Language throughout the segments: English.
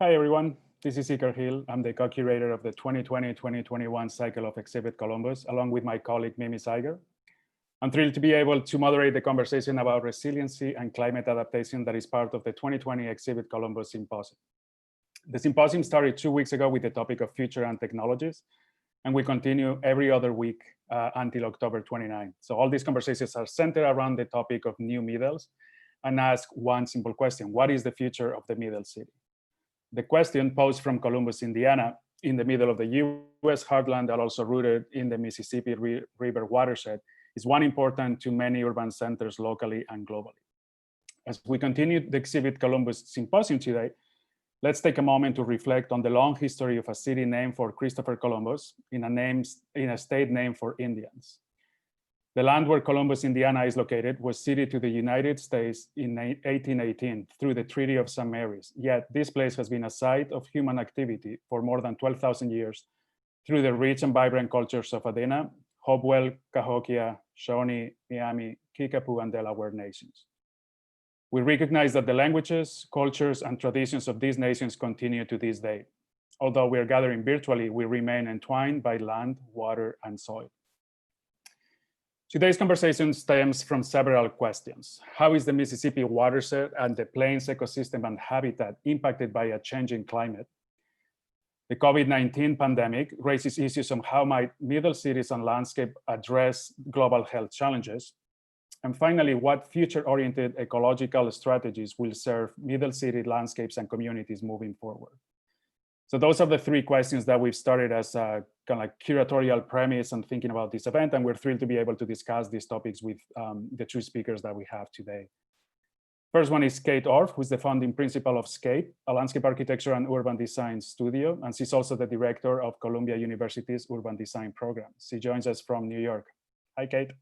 Hi, everyone. This is Iker Hill. I'm the co-curator of the 2020-2021 cycle of Exhibit Columbus, along with my colleague, Mimi Zeiger. I'm thrilled to be able to moderate the conversation about resiliency and climate adaptation that is part of the 2020 Exhibit Columbus Symposium. The symposium started 2 weeks ago with the topic of future and technologies, and we continue every other week until October 29. So all these conversations are centered around the topic of new middles and ask one simple question: what is the future of the middle city? The question, posed from Columbus, Indiana, in the middle of the US heartland and also rooted in the Mississippi River watershed, is one important to many urban centers locally and globally. As we continue the Exhibit Columbus Symposium today, let's take a moment to reflect on the long history of a city named for Christopher Columbus in a state named for Indians. The land where Columbus, Indiana is located was ceded to the United States in 1818 through the Treaty of St. Mary's. Yet this place has been a site of human activity for more than 12,000 years through the rich and vibrant cultures of Adena, Hopewell, Cahokia, Shawnee, Miami, Kickapoo, and Delaware nations. We recognize that the languages, cultures, and traditions of these nations continue to this day. Although we are gathering virtually, we remain entwined by land, water, and soil. Today's conversation stems from several questions. How is the Mississippi watershed and the plains ecosystem and habitat impacted by a changing climate? The COVID-19 pandemic raises issues on how might middle cities and landscape address global health challenges. And finally, what future-oriented ecological strategies will serve middle city landscapes and communities moving forward? So those are the three questions that we've started as a kind of like curatorial premise and thinking about this event. And we're thrilled to be able to discuss these topics with the two speakers that we have today. First one is Kate Orff, who's the founding principal of Scape, a landscape architecture and urban design studio. And she's also the director of Columbia University's urban design program. She joins us from New York. Hi, Kate.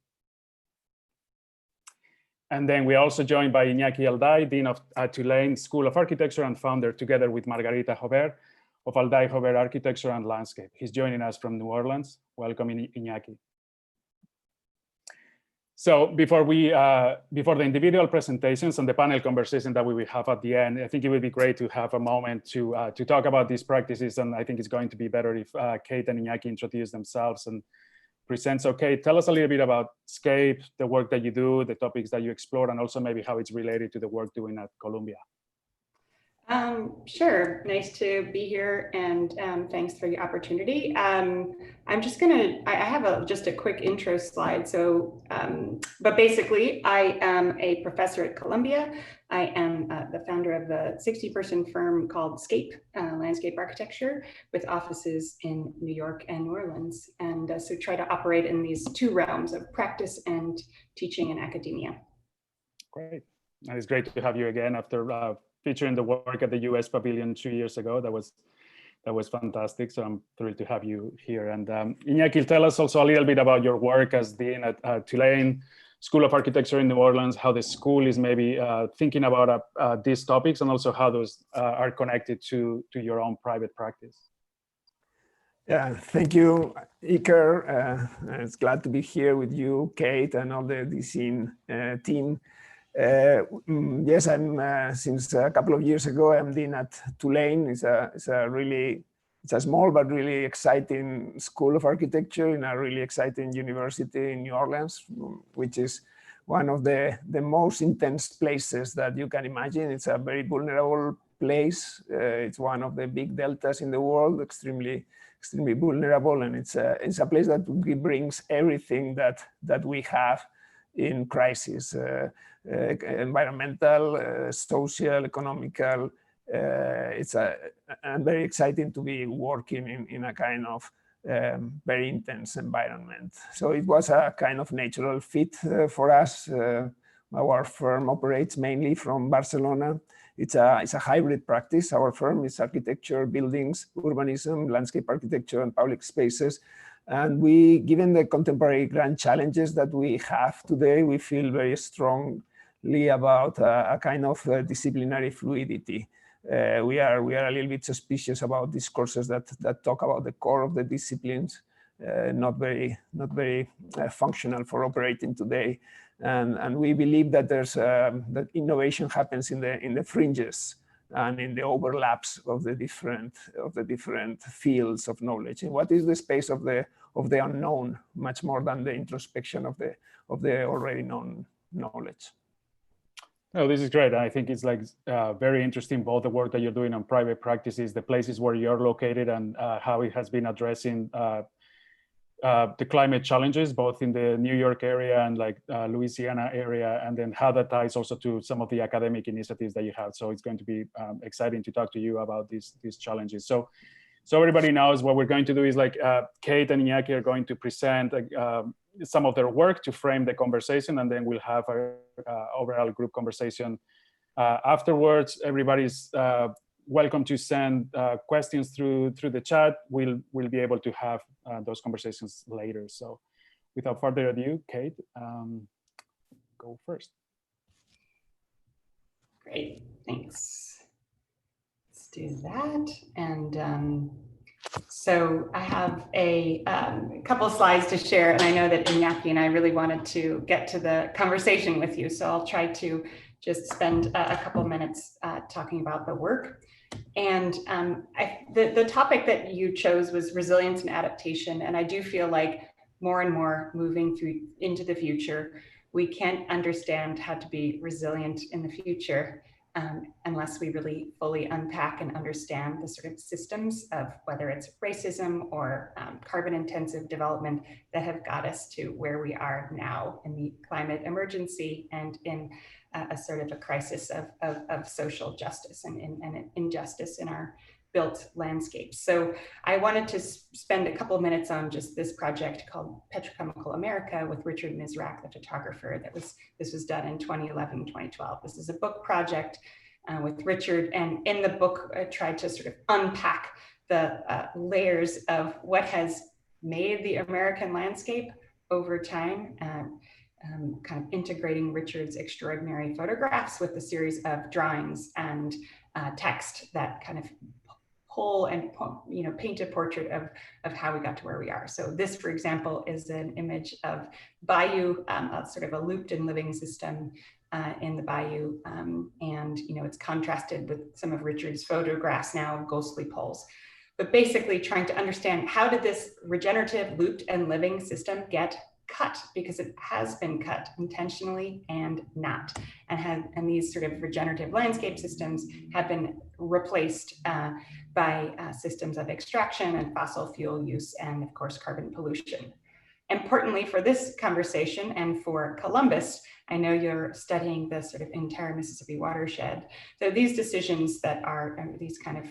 And then we're also joined by Iñaki Alday, Dean of Tulane School of Architecture and founder, together with Margarita Jover, of Alday Jover Architecture and Landscape. He's joining us from New Orleans. Welcome, Iñaki. So before the individual presentations and the panel conversation that we will have at the end, I think it would be great to have a moment to talk about these practices. And I think it's going to be better if Kate and Iñaki introduce themselves and present. So Kate, tell us a little bit about Scape, the work that you do, the topics that you explore, and also maybe how it's related to the work doing at Columbia. Sure. Nice to be here, and thanks for the opportunity. I'm just I have just a quick intro slide. So, but basically, I am a professor at Columbia. I am the founder of a 60-person firm called Scape, Landscape Architecture, with offices in New York and New Orleans. And so try to operate in these two realms of practice and teaching and academia. Great. And it's great to have you again after featuring the work at the US Pavilion 2 years ago. That was fantastic. So I'm thrilled to have you here. And Iñaki, tell us also a little bit about your work as Dean at Tulane School of Architecture in New Orleans, how the school is maybe thinking about these topics, and also how those are connected to your own private practice. Yeah, thank you, Iker. It's glad to be here with you, Kate, and all the Dezeen team. Yes, I'm since a couple of years ago, I'm Dean at Tulane. It's a small but really exciting school of architecture in a really exciting university in New Orleans, which is one of the most intense places that you can imagine. It's a very vulnerable place. It's one of the big deltas in the world, extremely vulnerable, and it's a place that brings everything that we have in crisis. Environmental, social, economical. It's very exciting to be working in a kind of very intense environment. So it was a kind of natural fit for us. Our firm operates mainly from Barcelona. It's a hybrid practice. Our firm is architecture, buildings, urbanism, landscape architecture, and public spaces. And given the contemporary grand challenges that we have today, we feel very strongly about a kind of disciplinary fluidity. We are a little bit suspicious about discourses that talk about the core of the disciplines, not very functional for operating today. And we believe that that innovation happens in the fringes. and in the overlaps of the different fields of knowledge. And what is the space of the unknown, much more than the introspection of the already known knowledge. No, this is great. I think it's like very interesting, both the work that you're doing on private practices, the places where you're located, and how it has been addressing the climate challenges, both in the New York area and like Louisiana area, and then how that ties also to some of the academic initiatives that you have. So it's going to be exciting to talk to you about these challenges. So everybody knows what we're going to do is like Kate and Iñaki are going to present some of their work to frame the conversation, and then we'll have a overall group conversation afterwards. Everybody's welcome to send questions through the chat. We'll be able to have those conversations later. So without further ado, Kate, go first. Great, thanks. Let's do that. And so I have a couple of slides to share, and I know that Iñaki and I really wanted to get to the conversation with you. So I'll try to just spend a couple minutes talking about the work. And the topic that you chose was resilience and adaptation. And I do feel like more and more moving through into the future, we can't understand how to be resilient in the future unless we really fully unpack and understand the sort of systems of whether it's racism or carbon intensive development that have got us to where we are now in the climate emergency and in a sort of a crisis of social justice and injustice in our built landscapes. So I wanted to spend a couple of minutes on just this project called Petrochemical America with Richard Misrak, the photographer. This was done in 2011, 2012. This is a book project with Richard, and in the book I tried to sort of unpack the layers of what has made the American landscape over time, kind of integrating Richard's extraordinary photographs with a series of drawings and text that kind of pull and paint a portrait of how we got to where we are. So this, for example, is an image of bayou, sort of a looped and living system in the bayou, and it's contrasted with some of Richard's photographs now of ghostly poles. But basically trying to understand, how did this regenerative looped and living system get cut, because it has been cut intentionally and not, and these sort of regenerative landscape systems have been replaced by systems of extraction and fossil fuel use, and of course carbon pollution. Importantly for this conversation and for Columbus, I know you're studying the sort of entire Mississippi watershed. So these decisions that are these kind of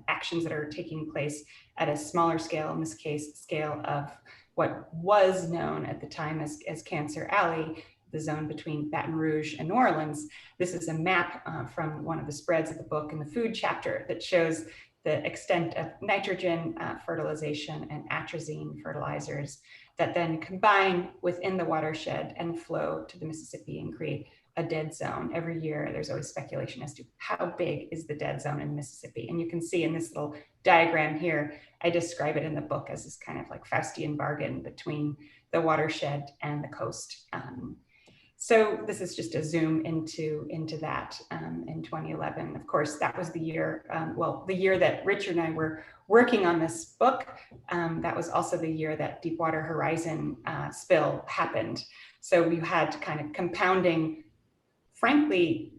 actions that are taking place at a smaller scale, in this case, scale of what was known at the time as Cancer Alley, the zone between Baton Rouge and New Orleans. This is a map from one of the spreads of the book in the food chapter that shows the extent of nitrogen fertilization and atrazine fertilizers that then combine within the watershed and flow to the Mississippi and create a dead zone. Every year, there's always speculation as to how big is the dead zone in Mississippi. And you can see in this little diagram here, I describe it in the book as this kind of like Faustian bargain between the watershed and the coast. So this is just a zoom into that in 2011. Of course, that was the year, the year that Richard and I were working on this book. That was also the year that Deepwater Horizon spill happened. So we had kind of compounding, frankly,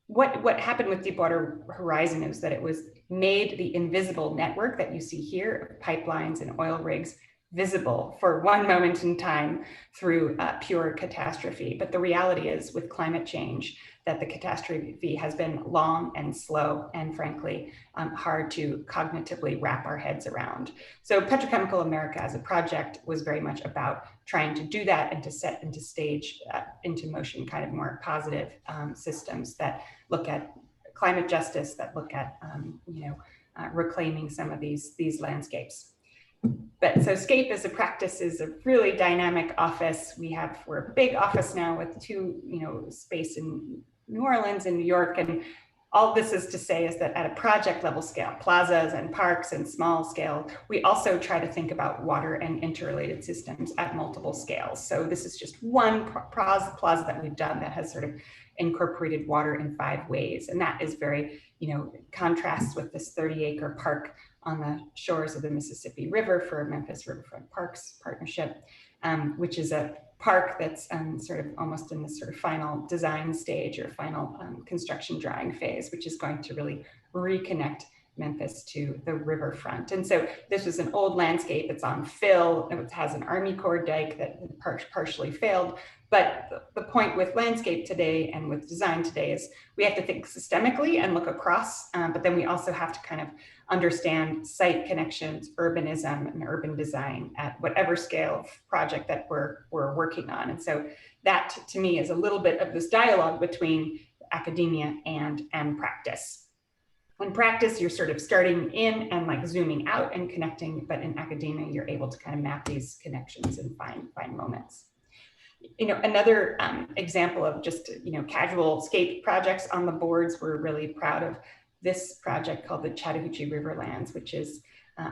what happened with Deepwater Horizon is that it was made the invisible network that you see here, pipelines and oil rigs, visible for one moment in time through pure catastrophe. But the reality is, with climate change, that the catastrophe has been long and slow and frankly hard to cognitively wrap our heads around. So Petrochemical America as a project was very much about trying to do that and to set into stage, into motion kind of more positive systems that look at climate justice, that look at reclaiming some of these landscapes. But so SCAPE as a practice is a really dynamic office. We're a big office now with two, space in New Orleans and New York. And all this is to say is that at a project level scale, plazas and parks and small scale, we also try to think about water and interrelated systems at multiple scales. So this is just one plaza that we've done that has sort of incorporated water in 5 ways. And that is very, contrasts with this 30-acre park on the shores of the Mississippi River for Memphis Riverfront Parks Partnership, which is a park that's sort of almost in the sort of final design stage or final construction drawing phase, which is going to really reconnect Memphis to the riverfront. And so this was an old landscape. It's on fill. It has an Army Corps dike that partially failed. But the point with landscape today and with design today is we have to think systemically and look across, but then we also have to kind of understand site connections, urbanism, and urban design at whatever scale of project that we're working on. And so that, to me, is a little bit of this dialogue between academia and practice. In practice, you're sort of starting in and like zooming out and connecting, but in academia, you're able to kind of map these connections and find moments. Another example of just, casual scape projects on the boards, we're really proud of this project called the Chattahoochee Riverlands, which is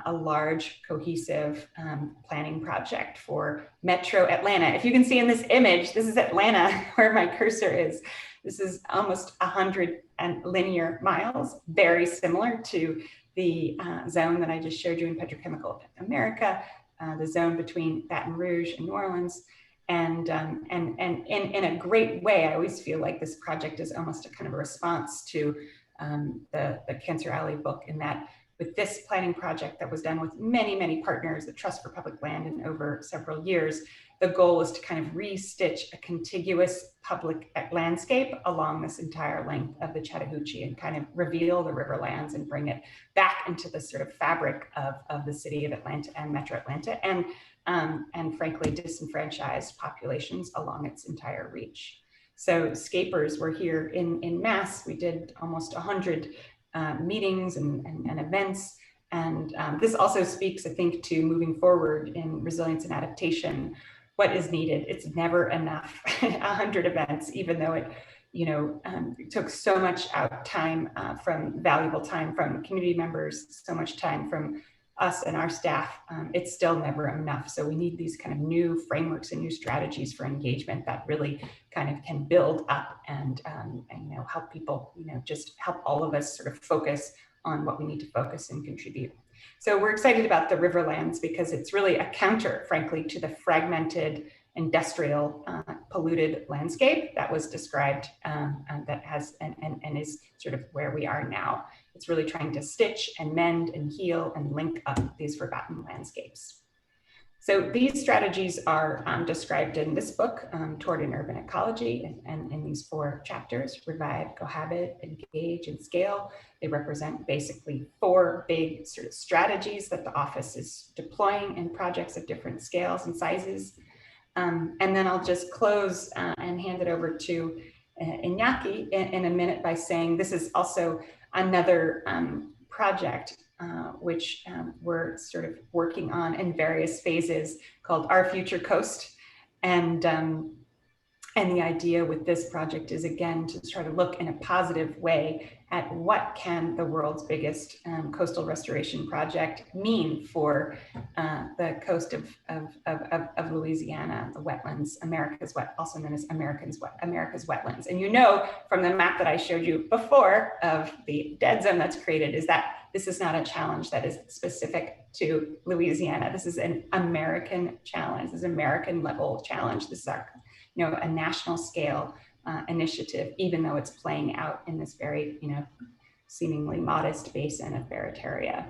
a large, cohesive planning project for Metro Atlanta. If you can see in this image, this is Atlanta, where my cursor is. This is almost 100 linear miles, very similar to the zone that I just showed you in Petrochemical America, the zone between Baton Rouge and New Orleans. And in a great way, I always feel like this project is almost a kind of a response to the Cancer Alley book, in that with this planning project that was done with many, many partners, the Trust for Public Land, and over several years, the goal is to kind of re-stitch a contiguous public landscape along this entire length of the Chattahoochee and kind of reveal the riverlands and bring it back into the sort of fabric of the city of Atlanta and Metro Atlanta, and frankly, disenfranchised populations along its entire reach. So scapers were here in mass. We did almost 100 meetings and events. And this also speaks, I think, to moving forward in resilience and adaptation. What is needed? It's never enough. 100 events, even though it, took so much valuable time from community members, so much time from us and our staff, it's still never enough. So we need these kind of new frameworks and new strategies for engagement that really kind of can build up and help people, just help all of us sort of focus on what we need to focus and contribute. So we're excited about the Riverlands because it's really a counter, frankly, to the fragmented, industrial, polluted landscape that was described that has and is sort of where we are now. It's really trying to stitch and mend and heal and link up these forgotten landscapes. So these strategies are described in this book, Toward an Urban Ecology, and in these 4 chapters: Revive, Cohabit, Engage, and Scale. They represent basically 4 big sort of strategies that the office is deploying in projects of different scales and sizes. And then I'll just close and hand it over to Iñaki in a minute by saying this is also another project which we're sort of working on in various phases, called Our Future Coast. And the idea with this project is, again, to try to look in a positive way at what can the world's biggest coastal restoration project mean for the coast of Louisiana, the wetlands, also known as America's wetlands. And from the map that I showed you before of the dead zone that's created, is that this is not a challenge that is specific to Louisiana. This is an American challenge. This is an American level challenge. This is our, a national scale initiative, even though it's playing out in this very, seemingly modest basin of Barataria.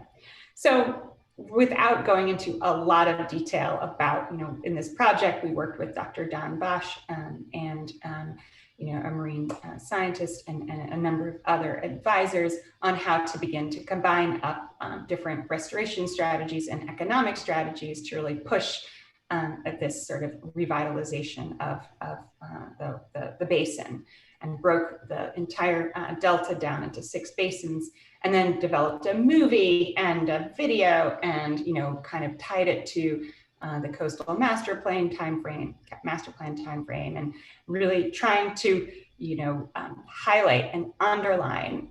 So without going into a lot of detail about, in this project, we worked with Dr. Don Bosch and a marine scientist and a number of other advisors on how to begin to combine up different restoration strategies and economic strategies to really push at this sort of revitalization of the basin, and broke the entire delta down into 6 basins, and then developed a movie and a video, and kind of tied it to the coastal master plan timeframe, and really trying to highlight and underline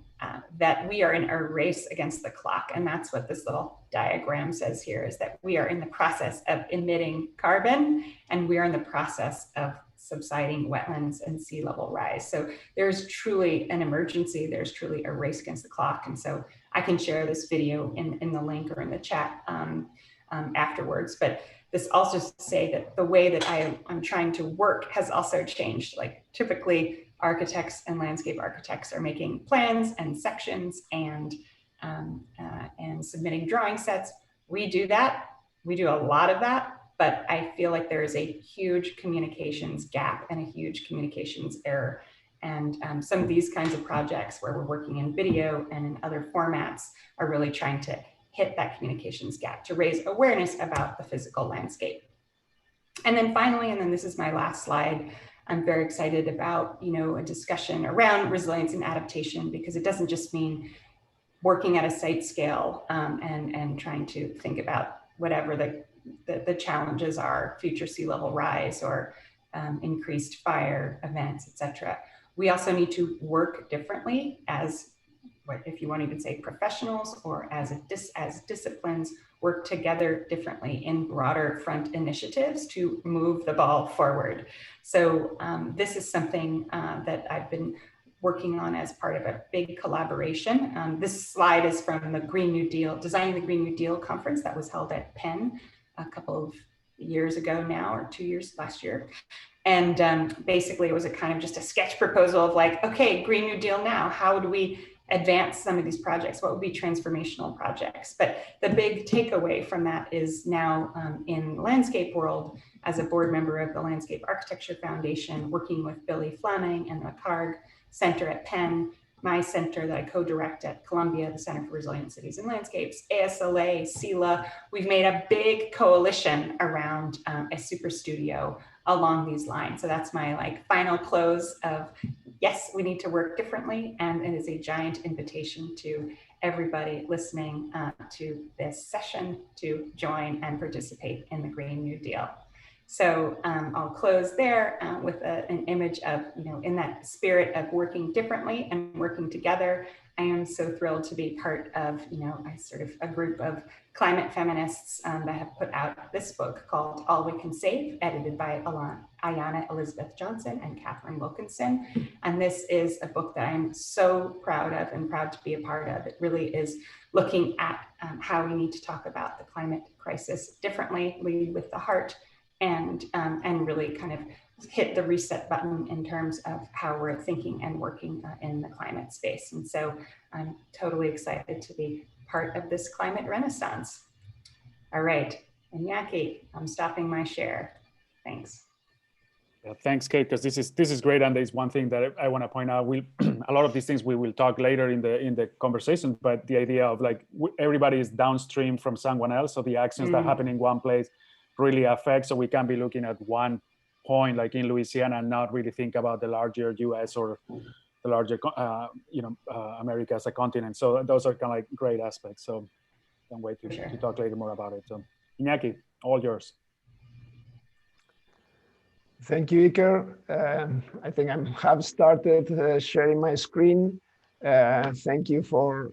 that we are in a race against the clock. And that's what this little diagram says here, is that we are in the process of emitting carbon, and we are in the process of subsiding wetlands and sea level rise. So there's truly an emergency. There's truly a race against the clock. And so I can share this video in the link or in the chat afterwards. But this also to say that the way that I'm trying to work has also changed. Like typically architects and landscape architects are making plans and sections and submitting drawing sets. We do that. We do a lot of that. But I feel like there is a huge communications gap and a huge communications error. And some of these kinds of projects where we're working in video and in other formats are really trying to hit that communications gap to raise awareness about the physical landscape. And then finally, and then this is my last slide, I'm very excited about, a discussion around resilience and adaptation, because it doesn't just mean working at a site scale and trying to think about whatever the challenges are, future sea level rise or increased fire events, etc. We also need to work differently as, if you want to even say professionals, or as disciplines, work together differently in broader front initiatives to move the ball forward. So this is something that I've been working on as part of a big collaboration. This slide is from the Green New Deal, Designing the Green New Deal conference that was held at Penn a couple of years ago now, or 2 years, last year. And basically it was a kind of just a sketch proposal of like, okay, Green New Deal now, how do we advance some of these projects? What would be transformational projects? But the big takeaway from that is now in the landscape world, as a board member of the Landscape Architecture Foundation, working with Billy Fleming and the CARG Center at Penn, my center that I co-direct at Columbia, the Center for Resilient Cities and Landscapes, ASLA, CELA, we've made a big coalition around a super studio along these lines. So that's my final close of, yes, we need to work differently. And it is a giant invitation to everybody listening to this session to join and participate in the Green New Deal. So I'll close there with an image of, in that spirit of working differently and working together. I am so thrilled to be part of, a group of climate feminists that have put out this book called All We Can Save, edited by Ayanna Elizabeth Johnson and Catherine Wilkinson. And this is a book that I'm so proud of and proud to be a part of. It really is looking at how we need to talk about the climate crisis differently, lead with the heart, and really kind of hit the reset button in terms of how we're thinking and working in the climate space. And so I'm totally excited to be part of this climate renaissance. All right, Iñaki, I'm stopping my share. Thanks. Yeah, thanks, Kate, because this is great, and there's one thing that I want to point out. A lot of these things we will talk later in the conversation, but the idea of everybody is downstream from someone else, so the actions that happen in one place really affect. So we can be looking at one point, like in Louisiana, and not really think about the larger U.S. or the larger, America as a continent. So those are kind of great aspects. So can't wait to talk later more about it. So Iñaki, all yours. Thank you, Iker. I think I have started sharing my screen. Thank you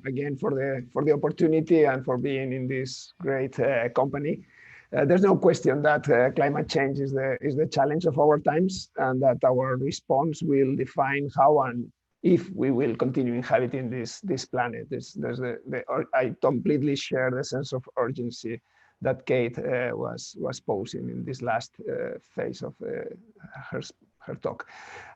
again for the opportunity and for being in this great company. There's no question that climate change is the challenge of our times, and that our response will define how and if we will continue inhabiting this planet. I completely share the sense of urgency that Kate was posing in this last phase of her talk.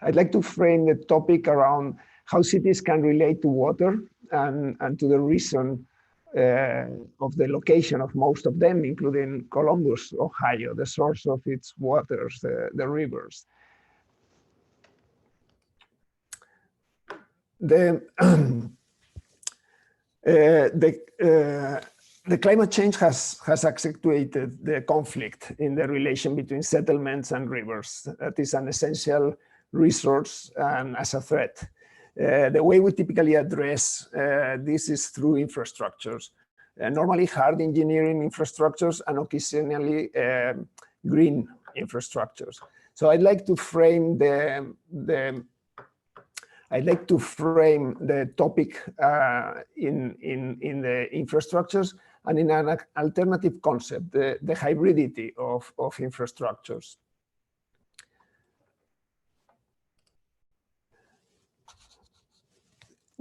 I'd like to frame the topic around how cities can relate to water and to the reason of the location of most of them, including Columbus, Ohio, the source of its waters, the rivers. The climate change has accentuated the conflict in the relation between settlements and rivers. That is an essential resource and as a threat. The way we typically address this is through infrastructures, normally hard engineering infrastructures and occasionally green infrastructures. So I'd like to frame the topic in the infrastructures and in an alternative concept, the hybridity of infrastructures.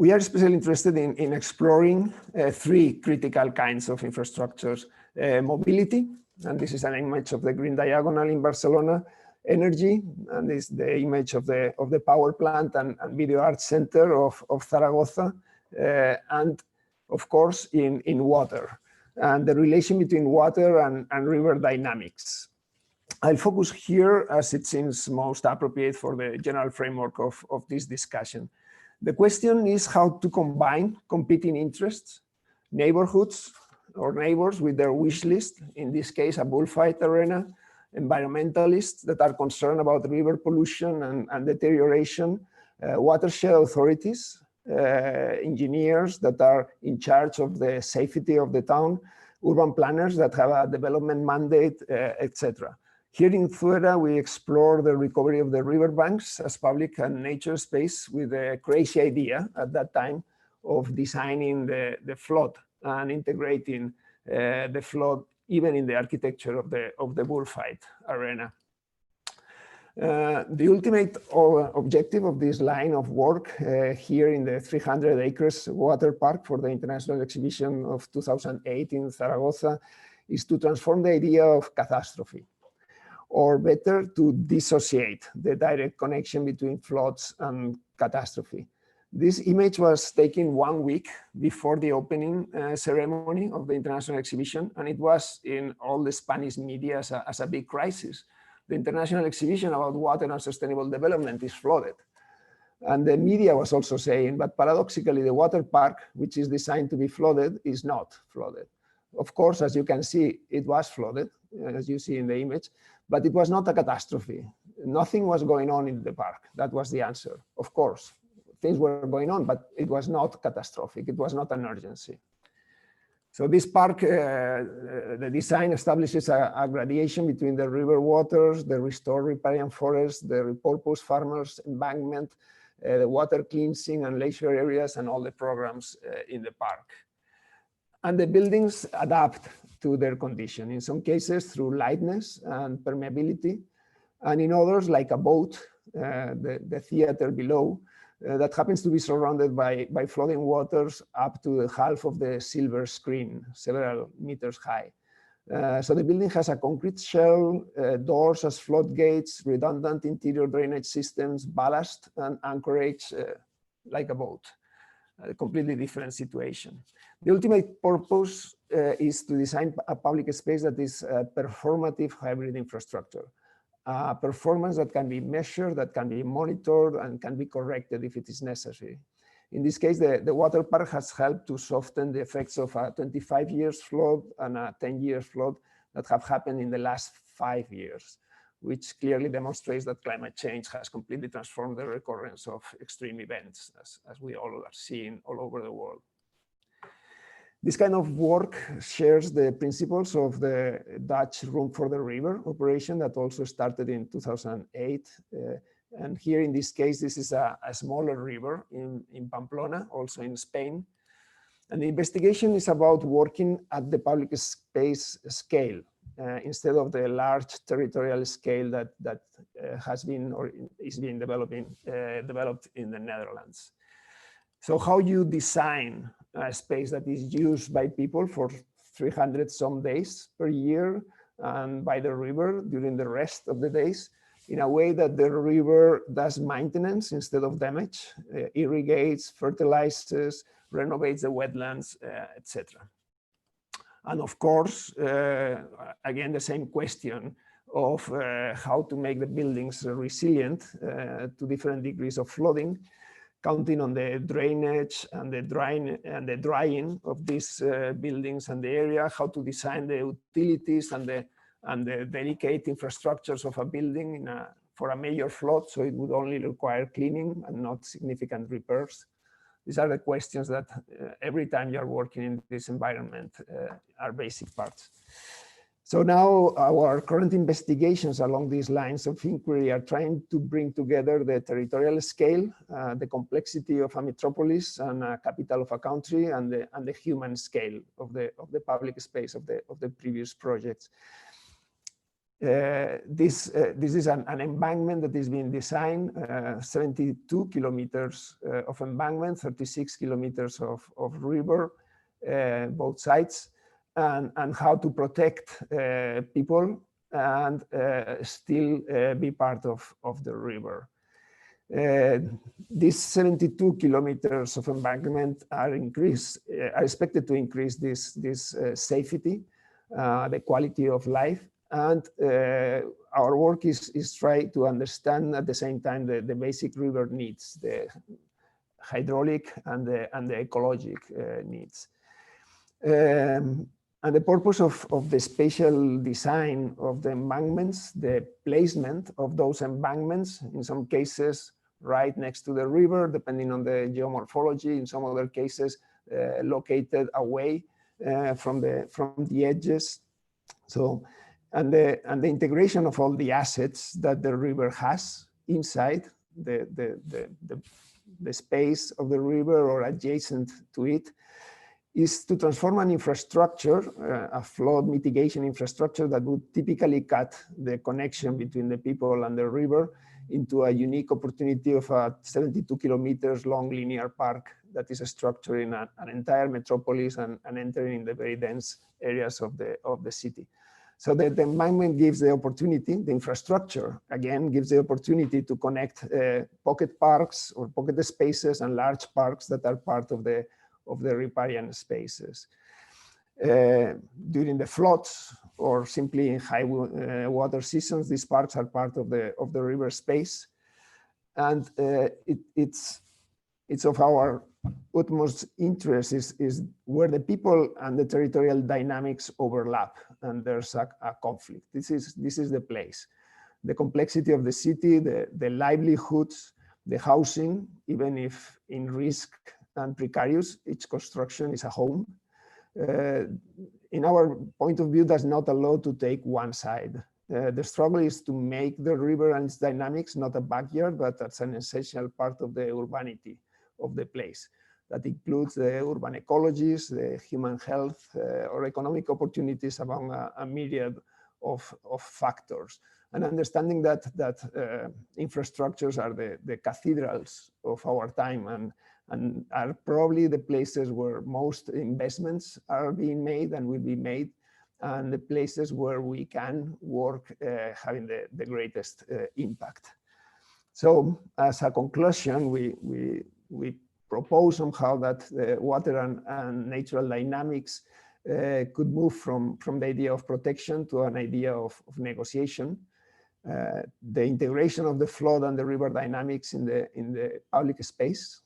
We are especially interested in exploring three critical kinds of infrastructures: mobility, and this is an image of the green diagonal in Barcelona; energy, and this is the image of the power plant and video art center of Zaragoza, and of course in water, and the relation between water and river dynamics. I'll focus here as it seems most appropriate for the general framework of this discussion. The question is how to combine competing interests, neighborhoods or neighbors with their wish list, in this case a bullfight arena, environmentalists that are concerned about river pollution and deterioration, watershed authorities, engineers that are in charge of the safety of the town, urban planners that have a development mandate, etc. Here in Zuera, we explore the recovery of the riverbanks as public and nature space with a crazy idea at that time of designing the flood and integrating the flood even in the architecture of the bullfight arena. The ultimate objective of this line of work here in the 300 acres water park for the International Exhibition of 2008 in Zaragoza is to transform the idea of catastrophe, or better, to dissociate the direct connection between floods and catastrophe. This image was taken 1 week before the opening ceremony of the International Exhibition, and it was in all the Spanish media as a big crisis. The International Exhibition about water and sustainable development is flooded. And the media was also saying, but paradoxically, the water park, which is designed to be flooded, is not flooded. Of course, as you can see, it was flooded, as you see in the image, but it was not a catastrophe. Nothing was going on in the park. That was the answer. Of course, things were going on, but it was not catastrophic. It was not an urgency. So this park, the design establishes a gradation between the river waters, the restored riparian forest, the repurposed farmers embankment, the water cleansing and leisure areas, and all the programs in the park. And the buildings adapt to their condition, in some cases through lightness and permeability, and in others, like a boat, the theater below, that happens to be surrounded by flooding waters up to the half of the silver screen, several meters high. So the building has a concrete shell, doors as floodgates, redundant interior drainage systems, ballast and anchorage like a boat. A completely different situation. The ultimate purpose is to design a public space that is a performative hybrid infrastructure. Performance that can be measured, that can be monitored, and can be corrected if it is necessary. In this case, the water park has helped to soften the effects of a 25 years flood and a 10 years flood that have happened in the last 5 years, which clearly demonstrates that climate change has completely transformed the recurrence of extreme events, as we all are seeing all over the world. This kind of work shares the principles of the Dutch Room for the River operation that also started in 2008. And here in this case, this is a smaller river in Pamplona, also in Spain. And the investigation is about working at the public space scale instead of the large territorial scale that has been or is being developed in the Netherlands. So how you design a space that is used by people for 300 some days per year and by the river during the rest of the days in a way that the river does maintenance instead of damage, irrigates, fertilizes, renovates the wetlands, etc. And of course, again, the same question of how to make the buildings resilient to different degrees of flooding, counting on the drainage and the drying of these buildings and the area, how to design the utilities and the delicate infrastructures of a building for a major flood, so it would only require cleaning and not significant repairs. These are the questions that every time you're working in this environment are basic parts. So now our current investigations along these lines of inquiry are trying to bring together the territorial scale, the complexity of a metropolis and a capital of a country, and the human scale of the public space of the previous projects. This is an embankment that is being designed, 72 kilometers of embankment, 36 kilometers of river, both sides, and how to protect people and still be part of the river. These 72 kilometers of embankment are expected to increase this safety, the quality of life, and our work is try to understand at the same time the basic river needs, the hydraulic and the ecologic needs. And the purpose of the spatial design of the embankments, the placement of those embankments, in some cases right next to the river, depending on the geomorphology, in some other cases located away from the edges. So, and the integration of all the assets that the river has inside the space of the river or adjacent to it, is to transform an infrastructure, a flood mitigation infrastructure that would typically cut the connection between the people and the river, into a unique opportunity of a 72 kilometers long linear park that is structured in an entire metropolis and entering in the very dense areas of the city. So the embankment gives the opportunity, the infrastructure, again, gives the opportunity to connect pocket parks or pocket spaces and large parks that are part of the riparian spaces. During the floods or simply in high water seasons, these parks are part of the river space. And it's of our utmost interest is where the people and the territorial dynamics overlap and there's a conflict. This is the place. The complexity of the city, the livelihoods, the housing, even if in risk and precarious, each construction is a home. In our point of view, does not allow to take one side. The struggle is to make the river and its dynamics not a backyard, but that's an essential part of the urbanity of the place. That includes the urban ecologies, the human health, or economic opportunities among a myriad of factors. And understanding that infrastructures are the cathedrals of our time and are probably the places where most investments are being made and will be made, and the places where we can work having the greatest impact. So as a conclusion, we propose somehow that the water and natural dynamics could move from the idea of protection to an idea of negotiation. The integration of the flood and the river dynamics in the public space,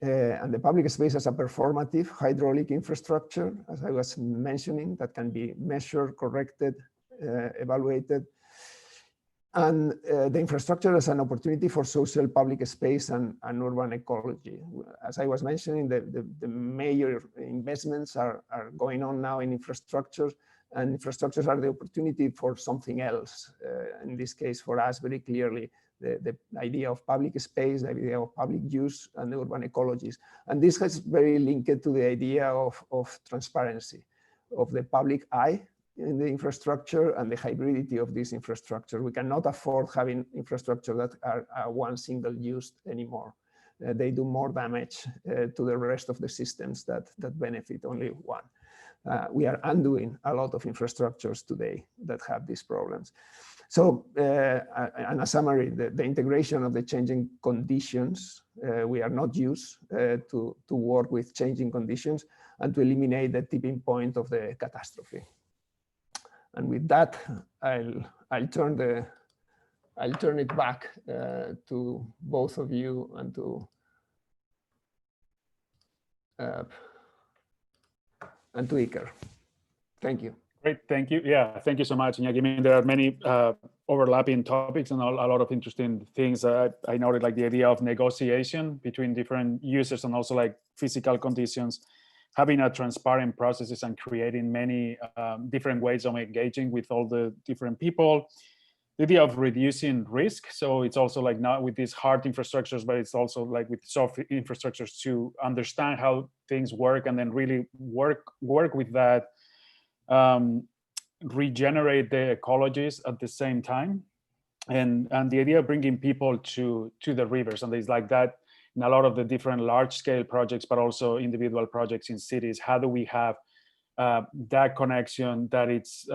and the public space as a performative hydraulic infrastructure, as I was mentioning, that can be measured, corrected, evaluated, and the infrastructure as an opportunity for social public space and urban ecology. As I was mentioning, the major investments are going on now in infrastructure, and infrastructures are the opportunity for something else. In this case, for us, very clearly, the idea of public space, the idea of public use, and the urban ecologies. And this has very linked to the idea of transparency, of the public eye in the infrastructure and the hybridity of this infrastructure. We cannot afford having infrastructure that are one single use anymore. They do more damage to the rest of the systems that benefit only one. We are undoing a lot of infrastructures today that have these problems. So, and a summary, the integration of the changing conditions, we are not used to work with changing conditions and to eliminate the tipping point of the catastrophe. And with that, I'll turn it back to both of you and to Iker. Thank you. Great, thank you. Yeah, thank you so much, Iñaki. I mean, there are many overlapping topics and a lot of interesting things. I noted like the idea of negotiation between different users and also like physical conditions, having a transparent processes and creating many different ways of engaging with all the different people. The idea of reducing risk. So it's also like not with these hard infrastructures, but it's also like with soft infrastructures to understand how things work and then really work with that regenerate the ecologies at the same time. And the idea of bringing people to the rivers, and it's like that in a lot of the different large scale projects, but also individual projects in cities. How do we have that connection that it's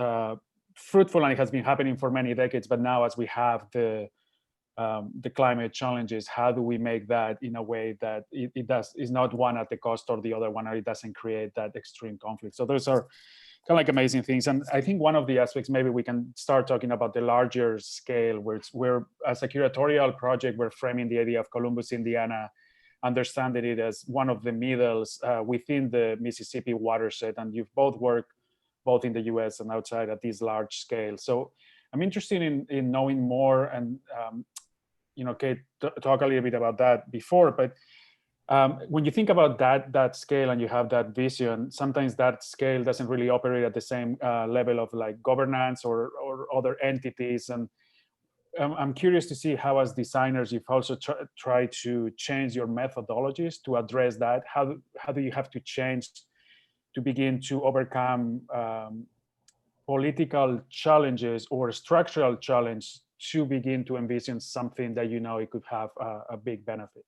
fruitful, and it has been happening for many decades, but now as we have the climate challenges, how do we make that in a way that is not one at the cost of the other one, or it doesn't create that extreme conflict? So those are kind of like amazing things. And I think one of the aspects, maybe we can start talking about the larger scale, where as a curatorial project, we're framing the idea of Columbus, Indiana, understanding it as one of the middles within the Mississippi watershed. And you've both worked both in the US and outside at this large scale. So I'm interested in knowing more, and Kate talked a little bit about that before, but when you think about that scale and you have that vision, sometimes that scale doesn't really operate at the same level of like governance or other entities. And I'm curious to see how, as designers, you've also tried to change your methodologies to address that. How do you have to change to begin to overcome political challenges or structural challenge to begin to envision something that it could have a big benefit?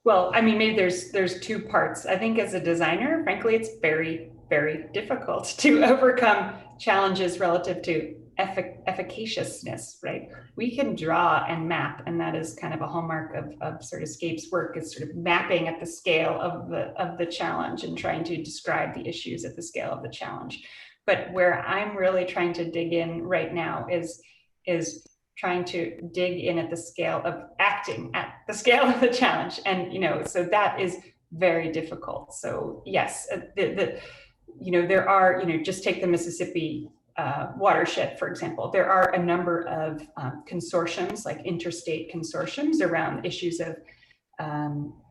Well, I mean, maybe there's two parts. I think as a designer, frankly, it's very, very difficult to overcome challenges relative to efficaciousness, right? We can draw and map, and that is kind of a hallmark of sort of Scape's work, is sort of mapping at the scale of the challenge and trying to describe the issues at the scale of the challenge. But where I'm really trying to dig in right now is trying to dig in at the scale of acting at the scale of the challenge. And, so that is very difficult. So yes, there are, just take the Mississippi watershed, for example. There are a number of consortiums, like interstate consortiums, around issues of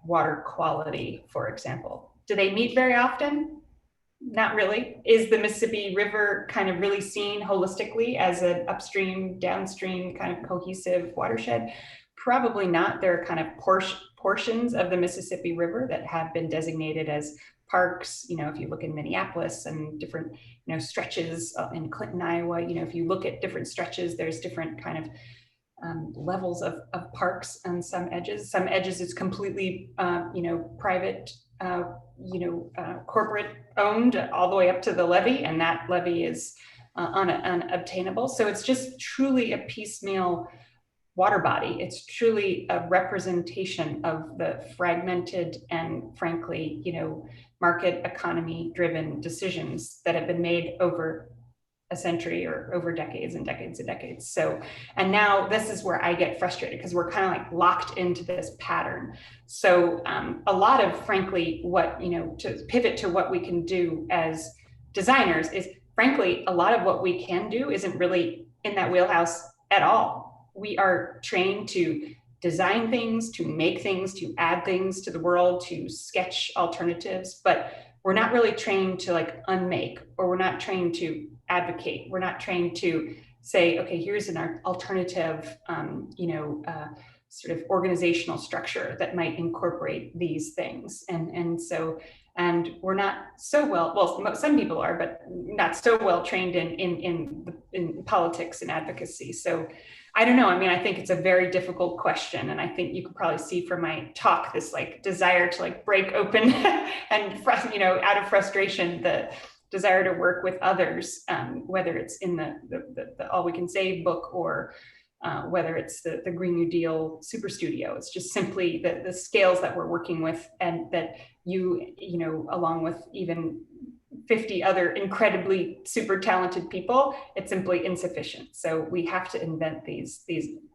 water quality, for example. Do they meet very often? Not really. Is the Mississippi River kind of really seen holistically as an upstream, downstream kind of cohesive watershed? Probably not. There are kind of portions of the Mississippi River that have been designated as parks. If you look in Minneapolis and different, stretches in Clinton, Iowa, if you look at different stretches, there's different kind of levels of parks on some edges. Some edges it's completely, private, corporate owned all the way up to the levee, and that levee is unobtainable. So it's just truly a piecemeal water body. It's truly a representation of the fragmented and, frankly, market economy driven decisions that have been made over a century or over decades and decades and decades. So, and now this is where I get frustrated, because we're kind of like locked into this pattern. So a lot of, frankly, what, to pivot to what we can do as designers is, frankly, a lot of what we can do isn't really in that wheelhouse at all. We are trained to design things, to make things, to add things to the world, to sketch alternatives, but we're not really trained to like unmake, or we're not trained to advocate. We're not trained to say, okay, here's an alternative, sort of organizational structure that might incorporate these things. And we're not so well, some people are, but not so well trained in politics and advocacy. So I don't know. I mean, I think it's a very difficult question. And I think you could probably see from my talk, this like desire to like break open and, out of frustration, the desire to work with others, whether it's in the All We Can Save book, or whether it's the Green New Deal Super Studio. It's just simply the scales that we're working with, and that along with even 50 other incredibly super talented people, it's simply insufficient. So we have to invent these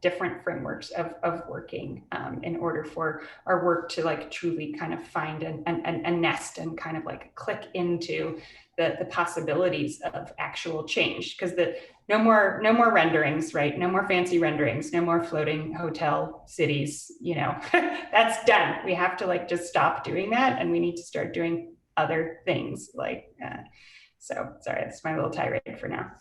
different frameworks of working in order for our work to like truly kind of find a nest and kind of like click into the possibilities of actual change. Because no more renderings, right? No more fancy renderings, no more floating hotel cities, that's done. We have to like just stop doing that, and we need to start doing other things so sorry, that's my little tirade for now.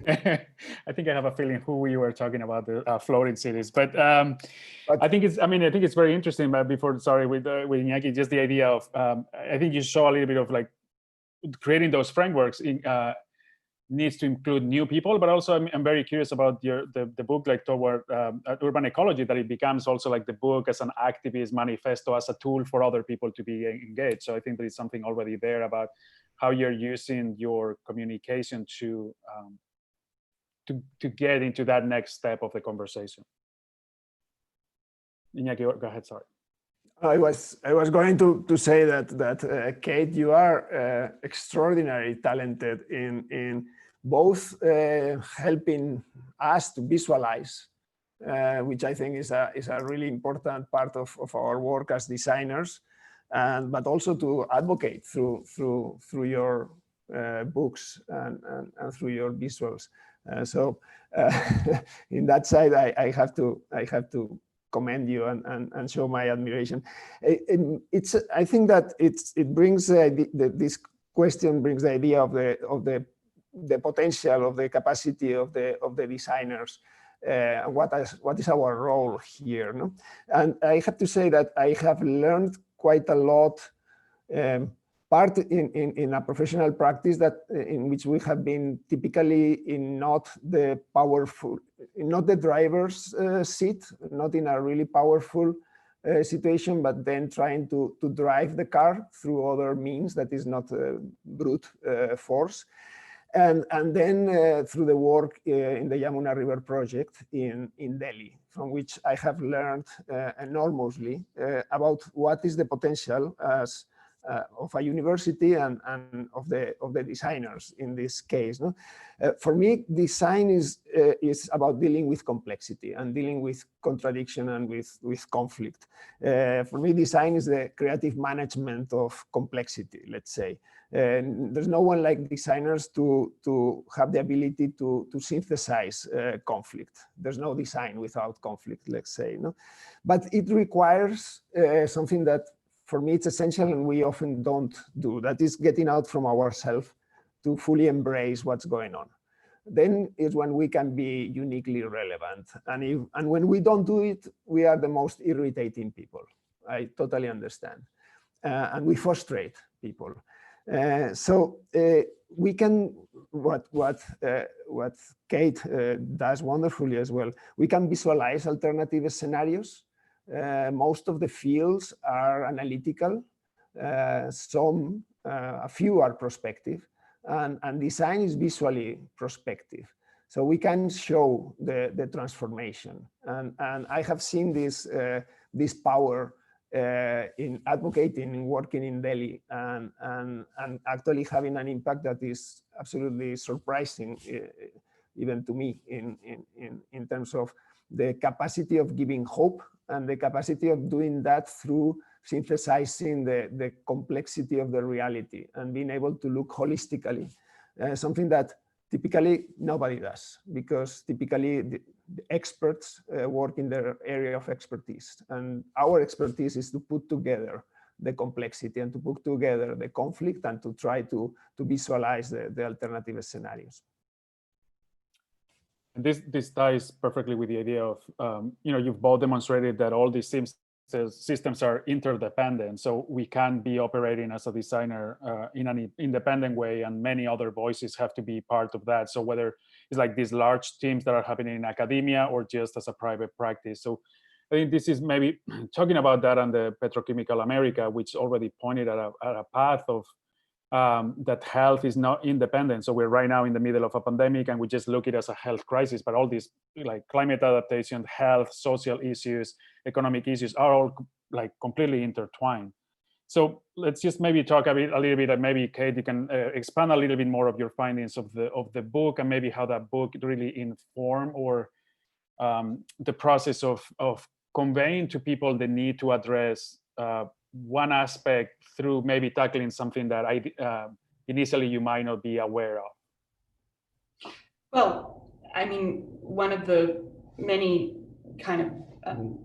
I think I have a feeling who we were talking about, the floating cities, but I think it's very interesting. But before, sorry, with Iñaki, just the idea of I think you show a little bit of like creating those frameworks needs to include new people, but also I'm very curious about the book, like toward urban ecology, that it becomes also like the book as an activist manifesto, as a tool for other people to be engaged. So I think there is something already there about how you're using your communication to get into that next step of the conversation. Iñaki, go ahead, sorry. I was going to say that Kate, you are extraordinarily talented in both helping us to visualize, which I think is a really important part of our work as designers, but also to advocate through your books and through your visuals. So in that side, I have to commend you and show my admiration. I think that it brings this question brings the idea of the potential, of the capacity of the designers. What is our role here? No? And I have to say that I have learned quite a lot. Part in a professional practice that in which we have been typically in not the driver's seat, not in a really powerful situation, but then trying to drive the car through other means that is not brute force. And then through the work in the Yamuna River project in Delhi, from which I have learned enormously about what is the potential as of a university and of the designers in this case. No? For me, design is about dealing with complexity and dealing with contradiction and with conflict. For me, design is the creative management of complexity, let's say. There's no one like designers to have the ability to synthesize conflict. There's no design without conflict, let's say. No? But it requires something that for me, it's essential and we often don't do. That is getting out from ourselves to fully embrace what's going on. Then is when we can be uniquely relevant. And when we don't do it, we are the most irritating people. I totally understand. And we frustrate people. So we can, what Kate does wonderfully as well, we can visualize alternative scenarios. Most of the fields are analytical, a few are prospective, and design is visually prospective. So we can show the transformation. And I have seen this power in advocating and working in Delhi and actually having an impact that is absolutely surprising, even to me, in terms of the capacity of giving hope and the capacity of doing that through synthesizing the complexity of the reality and being able to look holistically, something that typically nobody does, because typically the experts work in their area of expertise. And our expertise is to put together the complexity and to put together the conflict and to try to visualize the alternative scenarios. This ties perfectly with the idea of, you've both demonstrated that all these systems are interdependent. So we can't be operating as a designer in an independent way, and many other voices have to be part of that. So whether it's like these large teams that are happening in academia or just as a private practice. So I think this is maybe talking about that on the Petrochemical America, which already pointed at a path of that health is not independent. So we're right now in the middle of a pandemic and we just look at it as a health crisis, but all these like climate adaptation, health, social issues, economic issues are all like completely intertwined. So let's just maybe talk a little bit, and maybe Kate, you can expand a little bit more of your findings of the book and maybe how that book really informed or the process of conveying to people the need to address one aspect through maybe tackling something that initially you might not be aware of. Well, I mean, one of the many kind of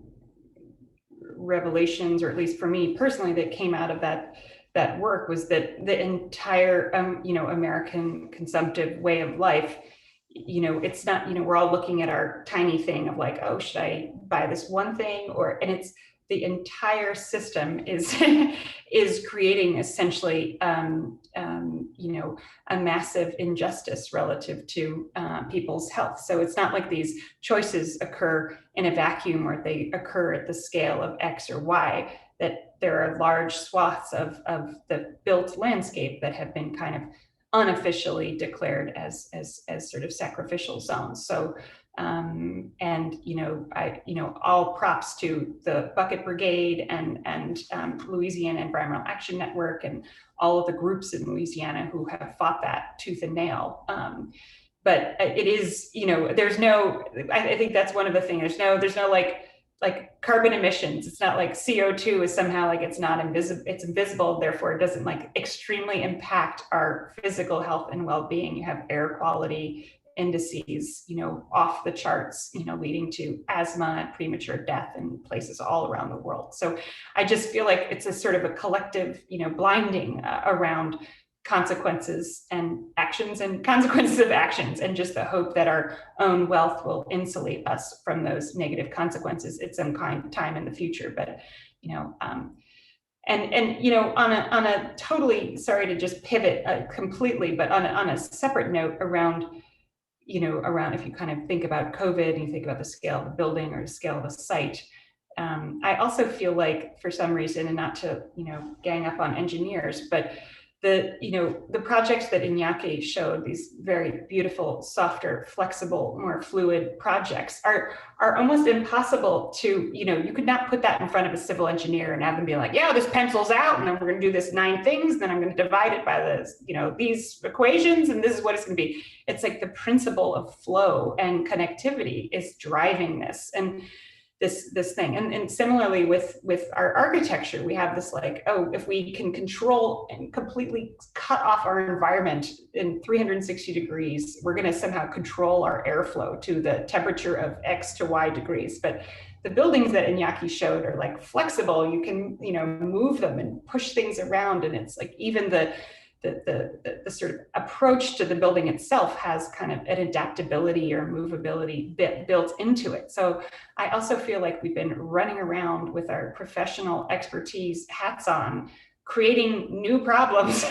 revelations, or at least for me personally, that came out of that work was that the entire American consumptive way of life, it's not, we're all looking at our tiny thing of like, oh, should I buy this one thing? And the entire system is is creating essentially you know, a massive injustice relative to people's health. So it's not like these choices occur in a vacuum or they occur at the scale of X or Y, that there are large swaths of the built landscape that have been kind of unofficially declared as sort of sacrificial zones. So and you know, all props to the Bucket Brigade and Louisiana Environmental Action Network and all of the groups in Louisiana who have fought that tooth and nail. But it is, you know, there's no, I think that's one of the things. There's no like carbon emissions. It's not like CO2 is somehow like it's not invisible. It's invisible, therefore it doesn't like extremely impact our physical health and well-being. You have air quality indices, you know, off the charts, you know, leading to asthma and premature death in places all around the world. So I just feel like it's a sort of a collective, you know, blinding around consequences and actions and consequences of actions, and just the hope that our own wealth will insulate us from those negative consequences at some kind of time in the future. But, you know, and you know, on a totally, sorry to just pivot completely, but on a separate note around, you know, around if you kind of think about COVID and you think about the scale of the building or the scale of the site, I also feel like for some reason, and not to, you know, gang up on engineers, but the projects that Iñaki showed, these very beautiful, softer, flexible, more fluid projects are almost impossible to, you know, you could not put that in front of a civil engineer and have them be like, yeah, this pencils out, and then we're going to do this 9 things, then I'm going to divide it by this, you know, these equations, and this is what it's going to be. It's like the principle of flow and connectivity is driving this. And this thing. And similarly with our architecture, we have this like, oh, if we can control and completely cut off our environment in 360 degrees, we're going to somehow control our airflow to the temperature of X to Y degrees. But the buildings that Iñaki showed are like flexible. You can, you know, move them and push things around. And it's like even the sort of approach to the building itself has kind of an adaptability or movability built into it. So I also feel like we've been running around with our professional expertise hats on, creating new problems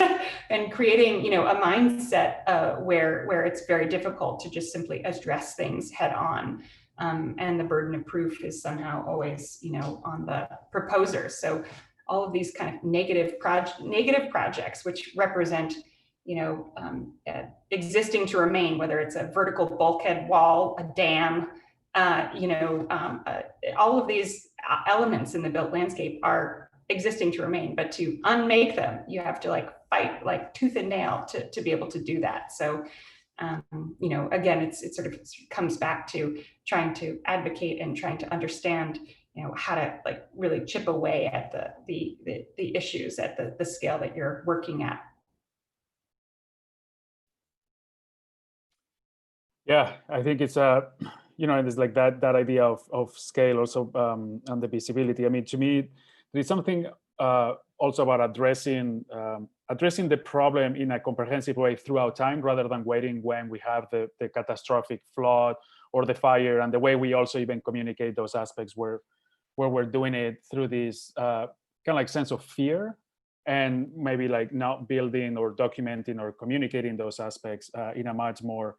and creating, you know, a mindset where it's very difficult to just simply address things head on. And the burden of proof is somehow always, you know, on the proposer. So all of these kind of negative projects, which represent, you know, existing to remain, whether it's a vertical bulkhead wall, a dam, you know, all of these elements in the built landscape are existing to remain, but to unmake them, you have to like fight like tooth and nail to be able to do that. So, you know, again, it sort of comes back to trying to advocate and trying to understand, you know, how to like really chip away at the issues at the scale that you're working at. Yeah, I think it's you know, it's like that idea of scale also, and the visibility. I mean, to me, there's something also about addressing the problem in a comprehensive way throughout time, rather than waiting when we have the catastrophic flood or the fire, and the way we also even communicate those aspects where we're doing it through this kind of like sense of fear, and maybe like not building or documenting or communicating those aspects in a much more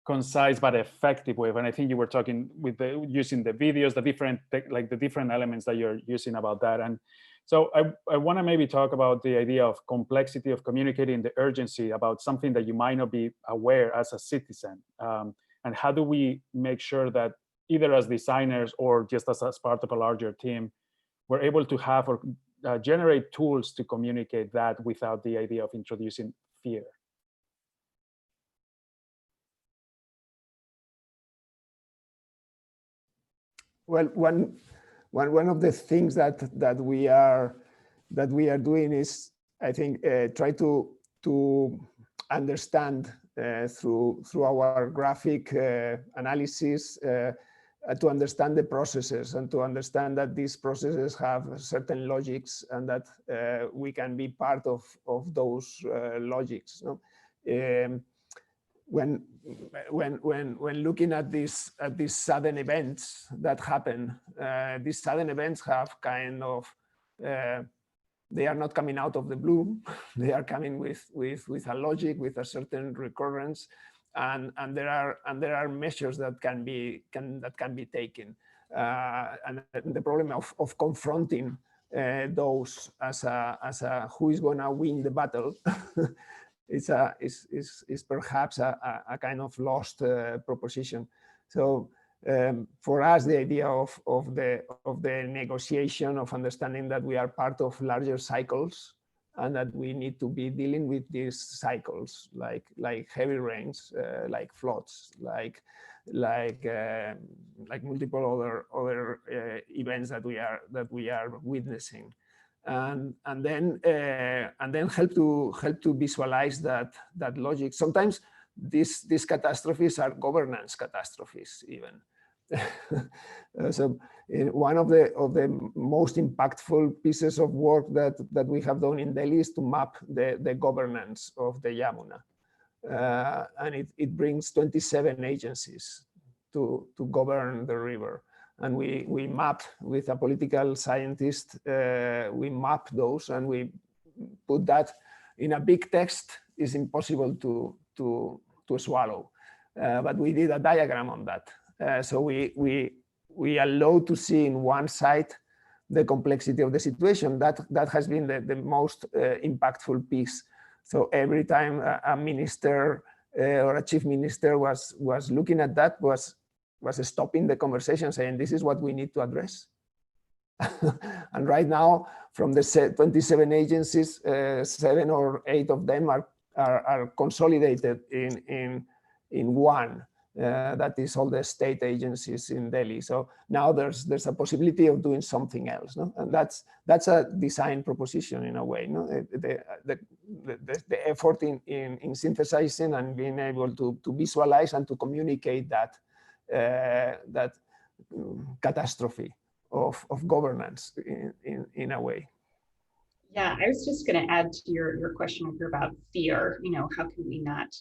concise but effective way. And I think you were talking with using the videos, the different elements that you're using about that. And so I want to maybe talk about the idea of complexity of communicating the urgency about something that you might not be aware as a citizen. And how do we make sure that either as designers or just as part of a larger team, we're able to have or generate tools to communicate that without the idea of introducing fear? Well, one of the things that we are doing is, I think, try to understand through our graphic analysis, to understand the processes and to understand that these processes have certain logics, and that we can be part of those logics. No? when looking at these sudden events that happen, these sudden events have kind of they are not coming out of the blue. They are coming with a logic, with a certain recurrence, and there are measures that can be taken. And the problem of confronting those as a who is going to win the battle is perhaps a kind of lost proposition. So for us, the idea of the negotiation, of understanding that we are part of larger cycles and that we need to be dealing with these cycles, like heavy rains, like floods, like multiple other events that we are witnessing, and then help to visualize that logic. Sometimes these catastrophes are governance catastrophes even. So one of the most impactful pieces of work that we have done in Delhi is to map the governance of the Yamuna. And it brings 27 agencies to govern the river. And we map with a political scientist, we map those and we put that in a big text. Is impossible to swallow, but we did a diagram on that. So we allow to see in one side the complexity of the situation. That has been the most impactful piece. So every time a minister or a chief minister was looking at that, was stopping the conversation, saying, this is what we need to address. And right now, from the 27 agencies, 7 or 8 of them are consolidated in one. That is all the state agencies in Delhi. So now there's a possibility of doing something else, no? And that's a design proposition in a way, no? The effort in synthesizing and being able to visualize and to communicate that catastrophe of governance in a way. Yeah, I was just going to add to your question about fear. You know, how can we not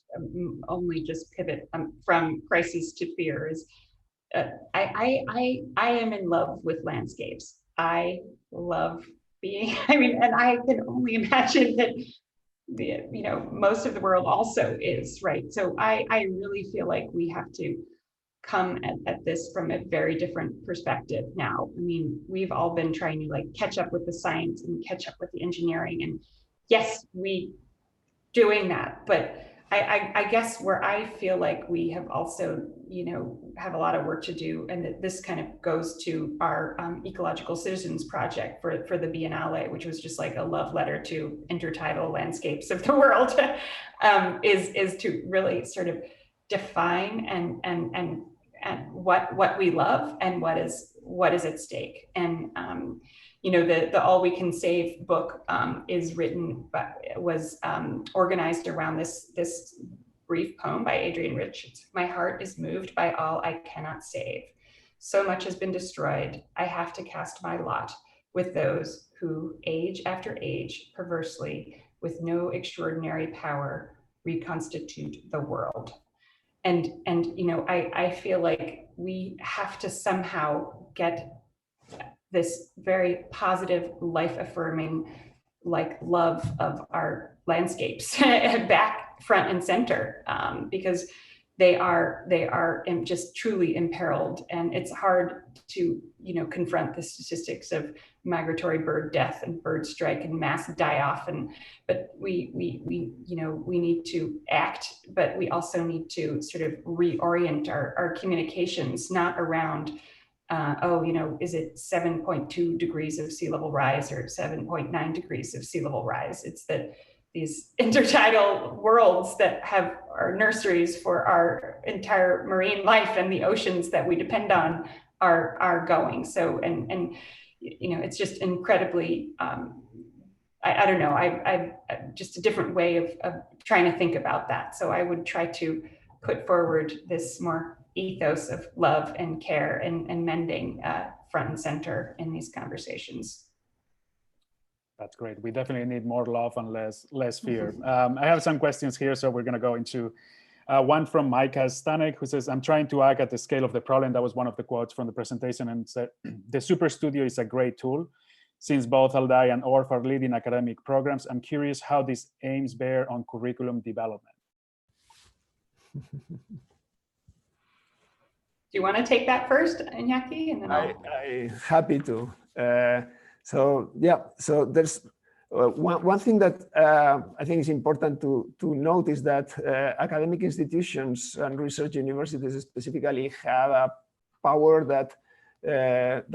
only just pivot from crisis to fear? Is I am in love with landscapes. I love being. I mean, and I can only imagine that most of the world also is, right. So I really feel like we have to come at this from a very different perspective now. I mean, we've all been trying to catch up with the science and catch up with the engineering, and yes, we doing that, but I guess where I feel like we have also, have a lot of work to do, and that this kind of goes to our Ecological Citizens project for the Biennale, which was just like a love letter to intertidal landscapes of the world, is to really sort of define and what we love and what is at stake. And the All We Can Save book was organized around this brief poem by Adrienne Rich. My heart is moved by all I cannot save. So much has been destroyed. I have to cast my lot with those who, age after age, perversely, with no extraordinary power, reconstitute the world. And I feel like we have to somehow get this very positive, life-affirming, love of our landscapes back front and center, because they are just truly imperiled, and it's hard to confront the statistics of migratory bird death and bird strike and mass die-off, but we need to act, but we also need to sort of reorient our communications, not around is it 7.2 degrees of sea level rise or 7.9 degrees of sea level rise? It's that these intertidal worlds that are nurseries for our entire marine life, and the oceans that we depend on are going. So, and it's just incredibly, I don't know, I just a different way of trying to think about that. So I would try to put forward this more ethos of love and care and mending front and center in these conversations. That's great. We definitely need more love and less fear. I have some questions here, so we're going to go into One from Micah Stanek, who says, I'm trying to act at the scale of the problem. That was one of the quotes from the presentation, and said, the Super Studio is a great tool. Since both Alday and Orff are leading academic programs, I'm curious how these aims bear on curriculum development. Do you want to take that first, Iñaki? And then I'm happy to. So there's one thing that I think is important to note is that academic institutions and research universities specifically have a power that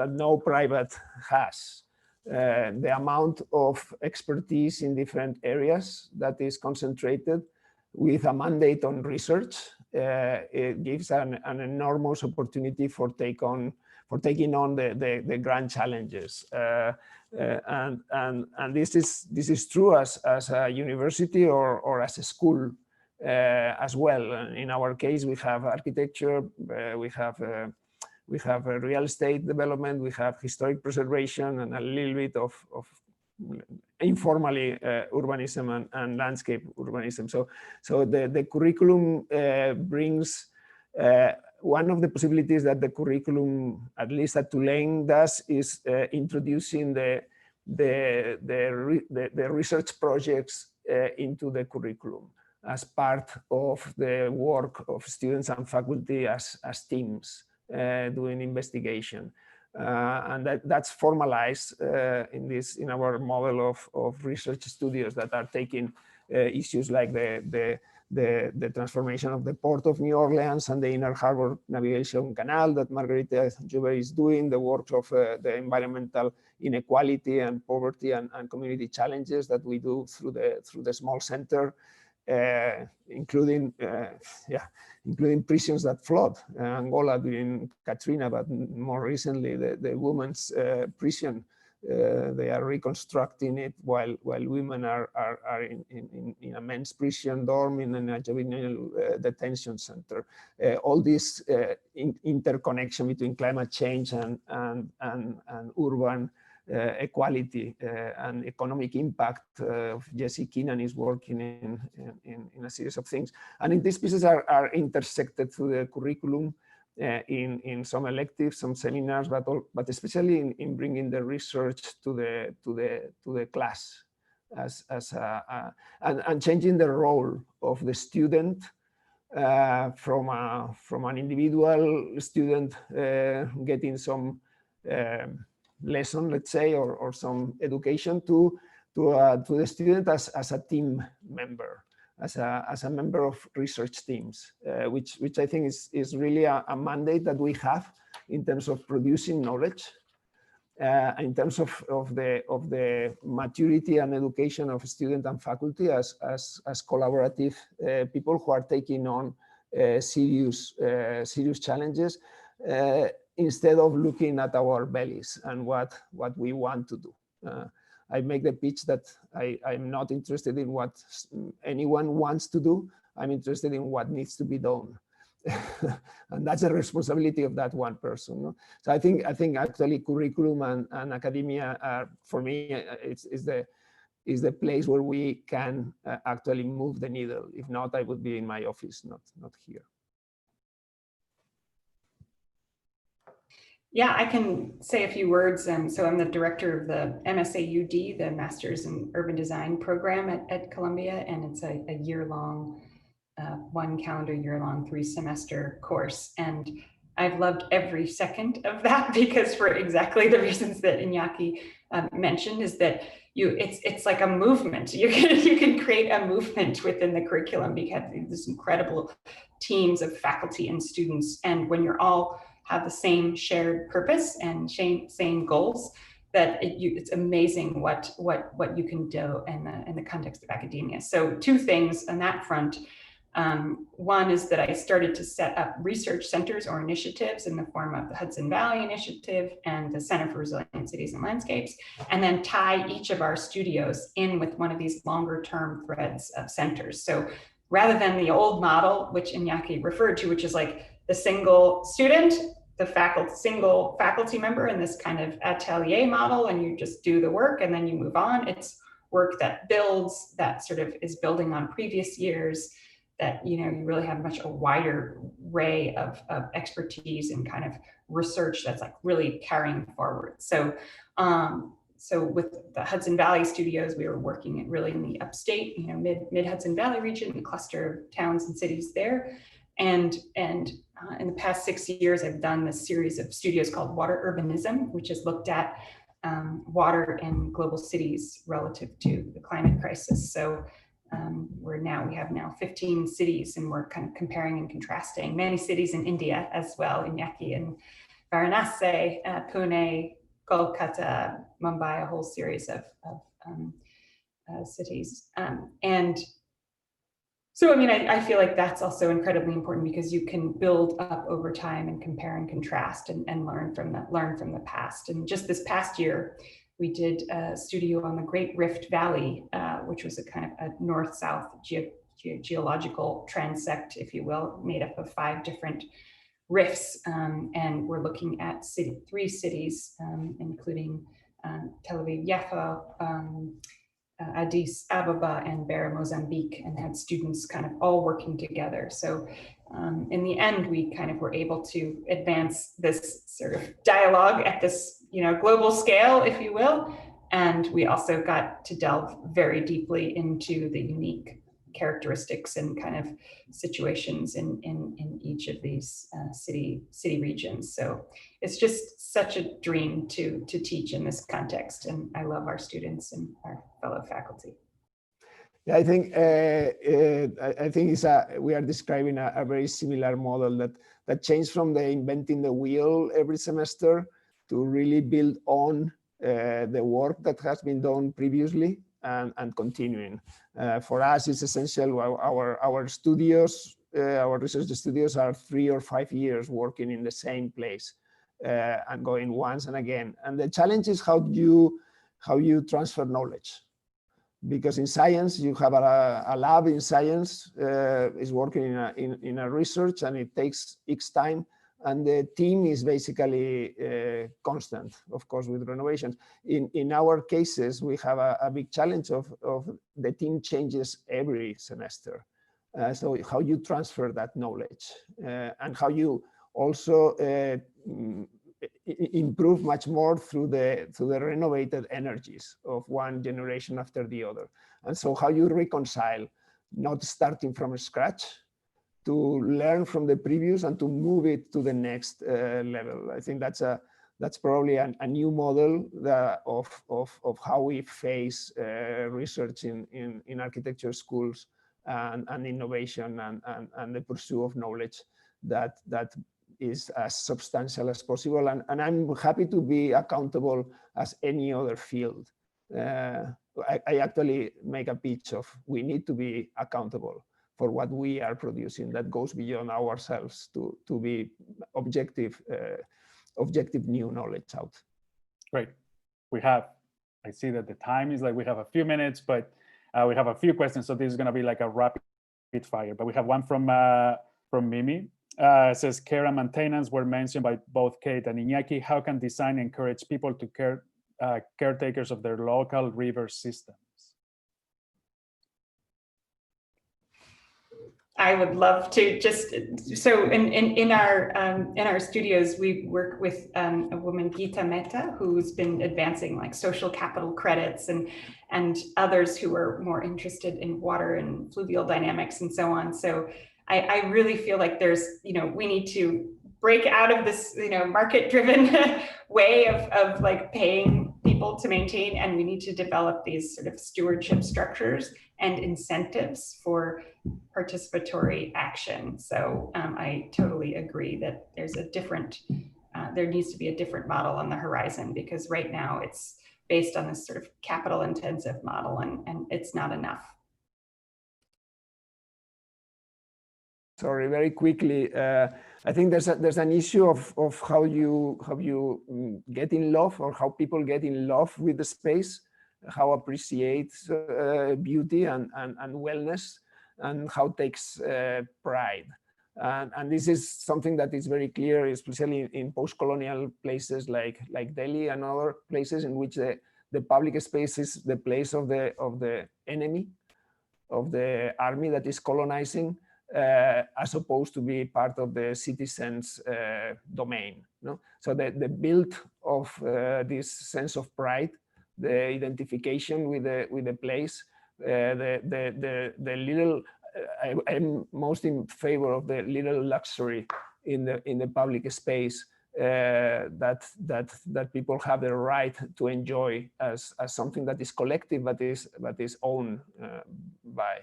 no private has. The amount of expertise in different areas that is concentrated with a mandate on research, it gives an enormous opportunity for taking on the grand challenges. And this is true as a university or as a school as well. In our case, we have architecture, we have real estate development, we have historic preservation, and a little bit of informally urbanism and landscape urbanism. So the curriculum brings one of the possibilities that the curriculum, at least at Tulane, does is introducing the research projects into the curriculum as part of the work of students and faculty as teams doing investigation. And that's formalized in our model of research studios that are taking issues like the transformation of the port of New Orleans and the Inner Harbor Navigation Canal that Margarita Joubert is doing, the work of the environmental inequality and poverty and community challenges that we do through the small center, including prisons that flood. Angola during Katrina, but more recently the women's prison. They are reconstructing it while women are in a men's prison dorm in a juvenile detention center. All this interconnection between climate change and urban equality and economic impact. Jesse Keenan is working in a series of things, and these pieces are intersected through the curriculum. In some electives, some seminars, but especially in bringing the research to the class, and changing the role of the student from an individual student getting some lesson, let's say, or some education to the student as a team member. As a member of research teams, which I think is really a mandate that we have in terms of producing knowledge, in terms of the maturity and education of students and faculty as collaborative people who are taking on serious challenges, instead of looking at our bellies and what we want to do. I make the pitch that I'm not interested in what anyone wants to do. I'm interested in what needs to be done. And that's a responsibility of that one person. No? So I think actually curriculum and academia are, for me, is the place where we can actually move the needle. If not, I would be in my office, not here. Yeah, I can say a few words. So I'm the director of the MSAUD, the Masters in Urban Design program at Columbia, and it's a year-long, one calendar year-long, 3-semester course. And I've loved every second of that because for exactly the reasons that Iñaki mentioned, is that it's like a movement. You can create a movement within the curriculum because there's incredible teams of faculty and students, and when you're all have the same shared purpose and same goals, that it's amazing what you can do in the context of academia. So 2 things on that front. One is that I started to set up research centers or initiatives in the form of the Hudson Valley Initiative and the Center for Resilient Cities and Landscapes, and then tie each of our studios in with one of these longer term threads of centers. So rather than the old model, which Iñaki referred to, which is like the single student, the single faculty member in this kind of atelier model, and you just do the work and then you move on. It's work that builds, that sort of is building on previous years, that, you really have a wider array of expertise and kind of research that's like really carrying forward. So, so with the Hudson Valley studios, we were working really in the upstate, mid Hudson Valley region, a cluster of towns and cities there. And in the past 6 years, I've done this series of studios called Water Urbanism, which has looked at water in global cities relative to the climate crisis. So we have now 15 cities, and we're kind of comparing and contrasting many cities in India as well, Iñaki and Varanasi, Pune, Kolkata, Mumbai, a whole series of cities. And so, I feel like that's also incredibly important, because you can build up over time and compare and contrast and learn from the past. And just this past year, we did a studio on the Great Rift Valley, which was a kind of a north-south geological transect, if you will, made up of 5 different rifts. And we're looking at 3 cities, including Tel Aviv, Yafo, Addis Ababa, and Beira, Mozambique, and had students kind of all working together. So in the end, we kind of were able to advance this sort of dialogue at this, global scale, if you will. And we also got to delve very deeply into the unique characteristics and kind of situations in each of these city regions. So it's just such a dream to teach in this context, and I love our students and our fellow faculty. Yeah, I think we are describing a very similar model that changed from the inventing the wheel every semester to really build on the work that has been done previously and continuing. For us, it's essential. Our studios, our research studios, are 3 or 5 years working in the same place and going once and again. And the challenge is how you transfer knowledge. Because in science, you have a lab in science is working in a research, and it takes X time, and the team is basically constant, of course, with renovations. In our cases, we have a big challenge of the team changes every semester. So how you transfer that knowledge and how you also improve much more through the renovated energies of one generation after the other. And so how you reconcile not starting from scratch, to learn from the previous and to move it to the next level. I think that's probably a new model of how we face research in architecture schools and innovation and the pursuit of knowledge that is as substantial as possible. And I'm happy to be accountable as any other field. I actually make a pitch of we need to be accountable for what we are producing that goes beyond ourselves to be objective new knowledge out. Great. I see that the time is like, we have a few minutes, but we have a few questions. So this is gonna be like a rapid fire, but we have one from Mimi. It says, care and maintenance were mentioned by both Kate and Iñaki. How can design encourage people to caretakers of their local river systems? I would love to just, so in our studios, we work with a woman, Gita Mehta, who's been advancing like social capital credits and others who are more interested in water and fluvial dynamics and so on. So I really feel like there's, we need to break out of this, market-driven way of like paying people to maintain, and we need to develop these sort of stewardship structures and incentives for participatory action. So I totally agree that there's there needs to be a different model on the horizon, because right now it's based on this sort of capital intensive model, and it's not enough. Sorry, very quickly. I think there's an issue of how you get in love, or how people get in love with the space, how appreciate beauty and wellness, and how takes pride. And this is something that is very clear, especially in post-colonial places like Delhi and other places in which the public space is the place of the enemy, of the army that is colonizing. as opposed to be part of the citizens' domain. No? So the build of this sense of pride, the identification with the place, the little. I'm most in favor of the little luxury in the public space that people have the right to enjoy as something that is collective, but is owned by.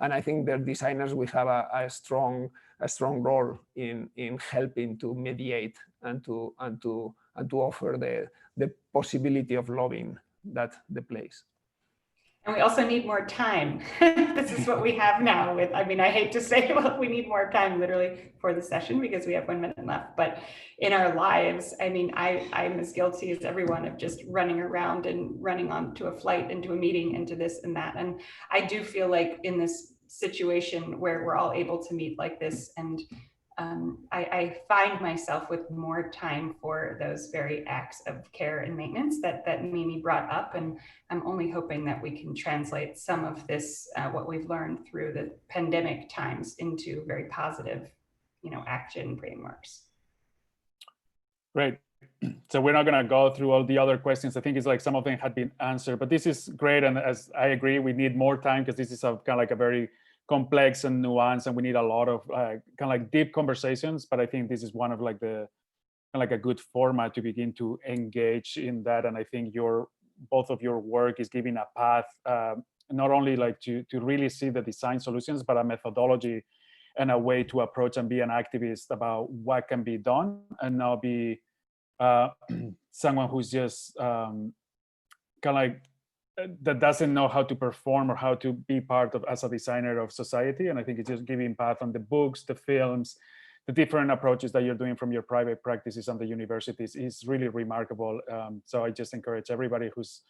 And I think that designers will have a strong role in helping to mediate and to offer the possibility of loving the place. And we also need more time. This is what we have now with, I mean, I hate to say, well, we need more time literally for the session because we have 1 minute left, but in our lives, I mean, I'm as guilty as everyone of just running around and running onto a flight, into a meeting, into this and that. And I do feel like in this situation where we're all able to meet like this, and I find myself with more time for those very acts of care and maintenance that Mimi brought up. And I'm only hoping that we can translate some of this, what we've learned through the pandemic times, into very positive, action frameworks. Great. So we're not going to go through all the other questions. I think it's like some of them had been answered, but this is great. And as I agree, we need more time because this is kind of like a very complex and nuanced, and we need a lot of kind of like deep conversations. But I think this is one of like the kind of like a good format to begin to engage in that. And I think both of your work is giving a path, not only like to really see the design solutions, but a methodology and a way to approach and be an activist about what can be done, and not be someone who's just kind of like that doesn't know how to perform or how to be part of as a designer of society. And I think it's just giving path on the books, the films, the different approaches that you're doing from your private practices and the universities is really remarkable. So I just encourage everybody who's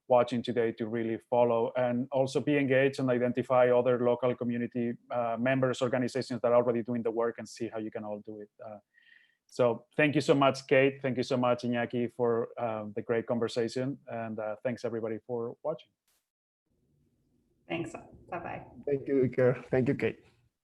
watching today to really follow and also be engaged and identify other local community members, organizations that are already doing the work, and see how you can all do it. So thank you so much, Kate. Thank you so much, Iñaki, for the great conversation. And thanks, everybody, for watching. Thanks. Bye-bye. Thank you, Iker. Thank you, Kate.